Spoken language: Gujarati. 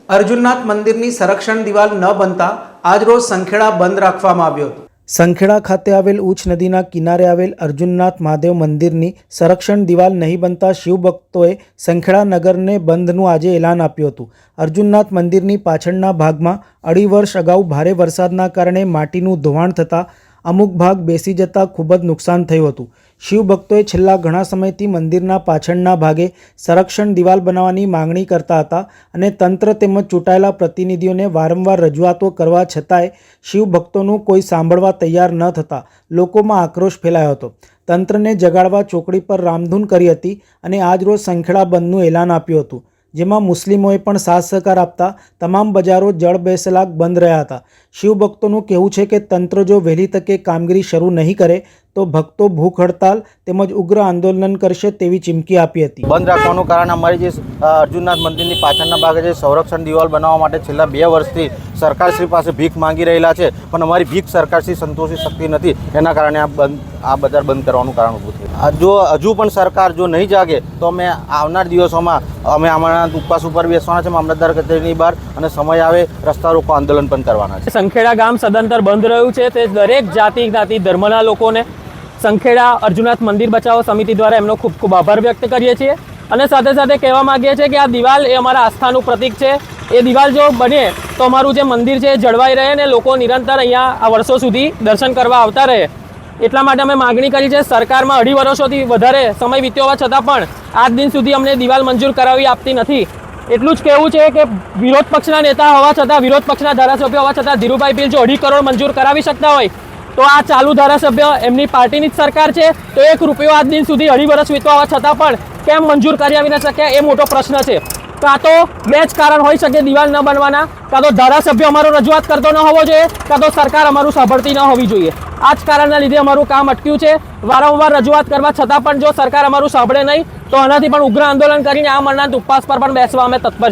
અર્જુનનાથ મંદિરની સંરક્ષણ દિવાલ ન બનતા આજરોજ સંખેડા બંધ રાખવામાં આવ્યો હતો। સંખેડા ખાતે આવેલ ઉચ્ચ નદીના કિનારે આવેલ અર્જુનનાથ મહાદેવ મંદિરની સંરક્ષણ દિવાલ નહીં બનતા શિવભક્તોએ સંખેડા નગરને બંધનું આજે એલાન આપ્યું હતું। અર્જુનનાથ મંદિરની પાછળના ભાગમાં 2.5 વર્ષ અગાઉ ભારે વરસાદના કારણે માટીનું ધોવાણ થતાં અમુક ભાગ બેસી જતાં ખૂબ જ નુકસાન થયું હતું। શિવભક્તોએ છેલ્લા ઘણા સમયથી મંદિરના પાછળના ભાગે સંરક્ષણ દિવાલ બનાવવાની માંગણી કરતા હતા અને તંત્ર તેમજ ચૂંટાયેલા પ્રતિનિધિઓને વારંવાર રજૂઆતો કરવા છતાંય શિવભક્તોનું કોઈ સાંભળવા તૈયાર ન થતાં લોકોમાં આક્રોશ ફેલાયો હતો। તંત્રને જગાડવા ચોકડી પર રામધૂન કરી હતી અને આજરોજ સંખેડા બંધનું એલાન આપ્યું હતું, જેમાં મુસ્લિમોએ પણ સાથ સહકાર આપતા તમામ બજારો જળ બેસલાક બંધ રહ્યા હતા। શિવભક્તોનું કહેવું છે કે તંત્ર જો વહેલી તકે કામગીરી શરૂ નહીં કરે તો ભક્તો ભૂખ હડતાલ તેમજ ઉગ્ર આંદોલન કરશે તેવી ચીમકી આપી હતી। બંધ રાખવાનું કારણ અમારી જે અર્જુનનાથ મંદિરની પાછળના ભાગે જે સંરક્ષણ દિવાલ બનાવવા માટે છેલ્લા 2 વર્ષથી સરકારશ્રી પાસે ભીખ માંગી રહેલા છે, પણ અમારી ભીખ સરકારશ્રી સંતોષી શકતી નથી। એના કારણે આ બજાર બંધ કરવાનું કારણ ઊભું થયું। જો હજુ પણ સરકાર જો નહીં જાગે તો અમે આવનાર દિવસોમાં અમે અમારા ઉપવાસ ઉપર બેસવાના છે મામલતદાર કચેરીની બહાર, અને સમય આવે રસ્તા રોકો આંદોલન પણ કરવાના છે। સંખેડા ગામ સદંતર બંધ રહ્યું છે તે દરેક જાતિ જ્ઞાતિ ધર્મના લોકોને સંખેડા અર્જુનનાથ મંદિર બચાવો સમિતિ દ્વારા એમનો ખૂબ ખૂબ આભાર વ્યક્ત કરીએ છીએ અને સાથે સાથે કહેવા માગીએ છીએ કે આ દિવાલ એ અમારા આસ્થાનું પ્રતીક છે। એ દિવાલ જો બને તો અમારું જે મંદિર છે એ જળવાઈ રહે અને લોકો નિરંતર અહીંયા આ વર્ષો સુધી દર્શન કરવા આવતા રહે। એટલા માટે અમે માગણી કરી છે। સરકારમાં 2.5 વર્ષોથી વધારે સમય વીત્યો હોવા છતાં પણ આજ દિન સુધી અમને દિવાલ મંજૂર કરાવી આપતી નથી। એટલું જ કહેવું છે કે વિરોધ પક્ષના નેતા હોવા છતાં, વિરોધ પક્ષના ધારાસભ્ય હોવા છતાં ધીરુભાઈ ભીલ જો 2.5 કરોડ મંજૂર કરાવી શકતા હોય તો આ ચાલુ ધારાસભ્ય એમની પાર્ટીની જ સરકાર છે તો 1 રૂપિયો આજ દિન સુધી 2.5 વર્ષ વીતવા હોવા છતાં પણ કેમ મંજૂર કરાવી ન શક્યા એ મોટો પ્રશ્ન છે। કાં તો 2 જ કારણ હોઈ શકે દિવાલ ન બનવાના, કાં તો ધારાસભ્ય અમારો રજૂઆત કરતો ન હોવો જોઈએ, કાં તો સરકાર અમારું સાંભળતી ન હોવી જોઈએ। આ જ કારણના લીધે અમારું કામ અટક્યું છે। વારંવાર રજૂઆત કરવા છતાં પણ જો સરકાર અમારું સાંભળે નહીં તો આનાથી પણ ઉગ્ર આંદોલન કરીને આ મરનાથ ઉપવાસ પર પણ બેસવા અમે તત્પર